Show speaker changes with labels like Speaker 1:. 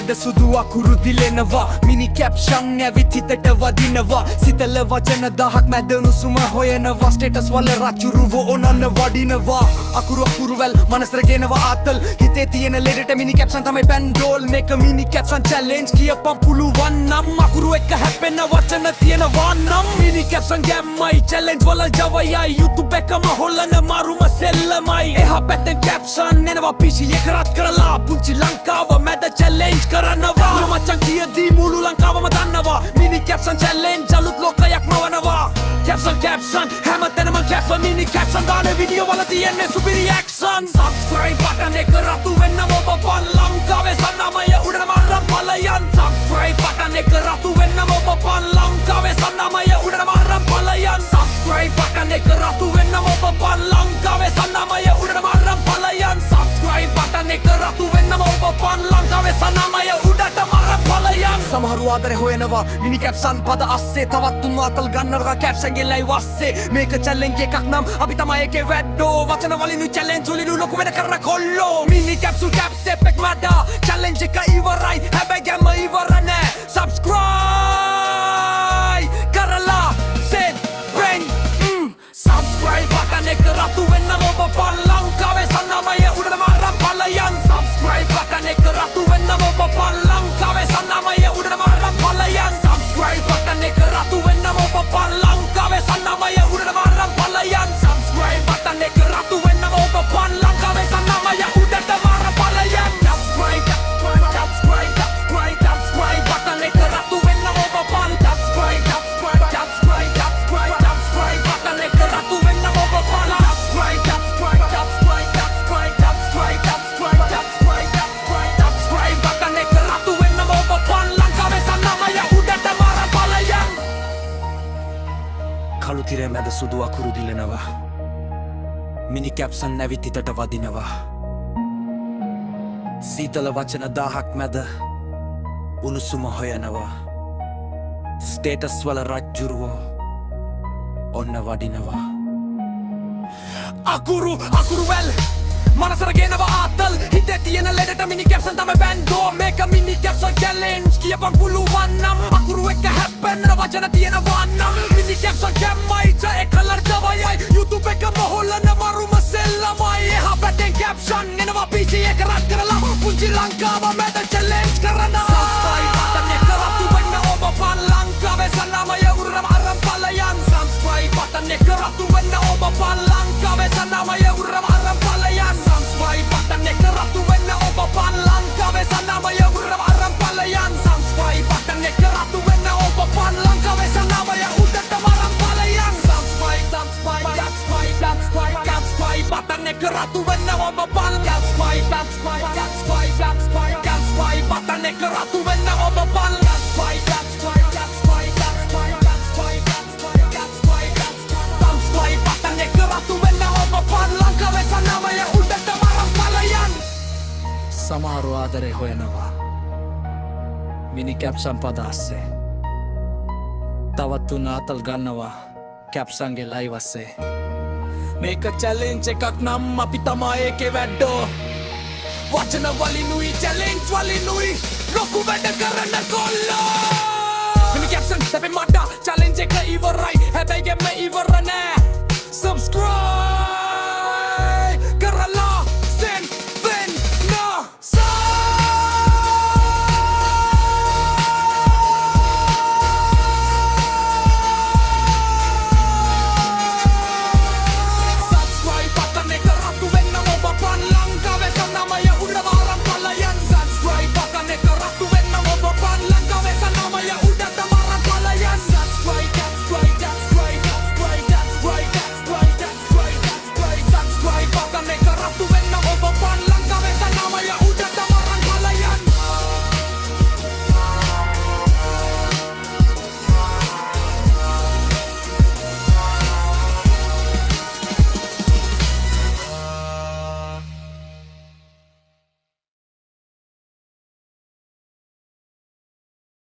Speaker 1: මැද සුදු අකුරු දිලෙනවා මිනි කැප්ෂන් ඇවිත් හිතට වදිනවා සිතල වචන දහක් මැද උණුසුම හොයනවා ස්ටේටස් වල රචුරුව ඔනන්න වඩිනවා අකුරු වැල් මනසට ගෙනවා ආතල් හිතේ තියෙන ලෙඩට මිනි කැප්ෂන් තමයි පැන්ඩෝල් මේක මිනි කැප්ෂන් චැලෙන්ජ් කියපම් පුළුවන් නම් අකුරු එක හැපෙන වචන තියෙනවා නම් මිනි කැප්ෂන් ගැම්මයි චැලෙන්ජ් වල ජවයයි YouTube එකම හොල්ලන මාරුම සෙල්ලමයි එහා පැත්තෙන් කැප්ෂන් එනවා පිසි එක රත් කරලා පුංචි ලංකාව මැද චැලෙන්ජ් කරනවා මචං කියදී මුළු ලංකාවම දන්නවා මිනි කැප්ෂන් චැලෙන්ජ් අලුත් ලෝකයක් මවනවා කැප්ෂන් හැමතැනම කැප්ෂන් මිනි කැප්ෂන් දාන වීඩියෝ වල තියෙන්නේ සුපිරි ඇක්ෂන් subscribe button එක රතු වෙන්නම ඔබ පන් ලංකාවේ සන්නමය උඩට මාරම් පලයන් subscribe button එක රතු වෙන්නම ඔබ පන් ලංකාවේ සන්නමය උඩට මාරම් පලයන් subscribe button එක රතු වෙන්නම ඔබ පන් ලංකාවේ සන්නමය උඩට මාරම් පලයන් subscribe button එක රතු වෙන්නම ඔබ පන් ලංකාවේ සන්නමය උඩට මාරම් පලයන් සමහරු ආදරේ හොයනවා මිනි කැප්ෂන් පද අස්සේ තවත් තුන් අතල් ගන්නවා කැප්ෂන් ගෙලයි වස්සේ මේක චැලෙන්ජ් එකක් නම් අපි තමයි ඒකේ වැඩෝ වචන වලින් චැලෙන්ජ් වලින් ලොකු වෙන කරන කොල්ලෝ මිනි කැප්සූල් කැප්ස් එකක් මැද චැලෙන්ජ් එක ඉවරයි හැබැයි ගැම්ම ඉවර නෑ subscribe කරලා set brain subscribe button එක රතු වෙන්නම ඔබ පන් ලංකාවේ සන්නමය උඩට මාරම් පලයන් subscribe button එක රතු වෙන්නම ඔබ පන් ලංකාවේ සන්නමය උඩට මාරම් පලයන් subscribe button එක රතු වෙන්නම ඔබ පන් ලංකාවේ සන්නමය උඩට මාරම් පලයන් subscribe button එක රතු වෙන්නම ඔබ පන් ලංකාවේ සන්නමය උඩට මාරම් පලයන් subscribe button එක රතු වෙන්නම ඔබ පන් subscribe button එක රතු වෙන්නම ඔබ පන් subscribe button එක රතු වෙන්නම ඔබ පන් ලංකාවේ සන්නමය උඩට මාරම් පලයන් කළු තිරේ මැද සුදු අකුරු දිලෙනවා මිනි කැප්ෂන් නැවිත් හිතට වදිනවා සීතල වචන දහක් මැද උණුසුම හොයනවා ස්ටේටස් වල රජ්ජුරුවෝ ඔන්න වඩිනවා අකුරු වැල් මනසට ගෙනවා ආතල් හිතේ තියෙන ලෙඩට මිනි කැප්ෂන් තමයි බැන්ඩෝ මේක මිනි කැප්ෂන් චැලෙන්ජ් කියපම් පුළුවන් නම් අකුරු එක හැපෙන වචන තියෙනවා නම් මිනි කැප්ෂන් ගැම්මයි ජය කලර් ජවයයි YouTube එකම හොල්ලන මරුම සෙල්ලමයි එහා පැත්තෙන් කැප්ෂන් එනවා පිසි එක රත් කරලා පුංචි ලංකාව මැද චැලෙන්ජ් කරනවා subscribe button එක රතු වෙන්න ඔබ පන් ලංකාවේ සන්නමය උඩට මාරම් පලයන් subscribe button එක රතු වෙන්න ඔබ පන් ලංකාවේ සන්නමය උඩට මාරම් පලයන් subscribe button එක රතු වෙන්න ඔබ පන් ලංකාවේ සන්නමය උඩට මාරම් පලයන් subscribe button එක රතු වෙන්න ඔබ පන් ලංකාවේ සන්නමය උඩට මාරම් පලයන් subscribe button එක රතු වෙන්න ඔබ පන් subscribe button එක රතු වෙන්න ඔබ පන් subscribe button එක රතු වෙන්න ඔබ පන් ලංකාවේ සන්නමය උඩට මාරම් පලයන් සමහරු ආදරේ හොයනවා මිනි කැප්ෂන් පද අස්සේ තවත් තුන අතල් ගන්නවා කැප්ෂන්ගේ ලයිව් අස්සේ මේක චැලෙන්ජ් එකක් නම් අපි තමයි ඒකේ වැඩෝ වචන වලිනුයි චැලෙන්ජ් වලිනුයි ලොකු වැඩ කරන කොල්ලෝ මිනි කැප්ෂන් සැපේ මට චැලෙන්ජ් එක ඉවරයි හැබැයි ගැම්ම ඉවර නෑ subscribe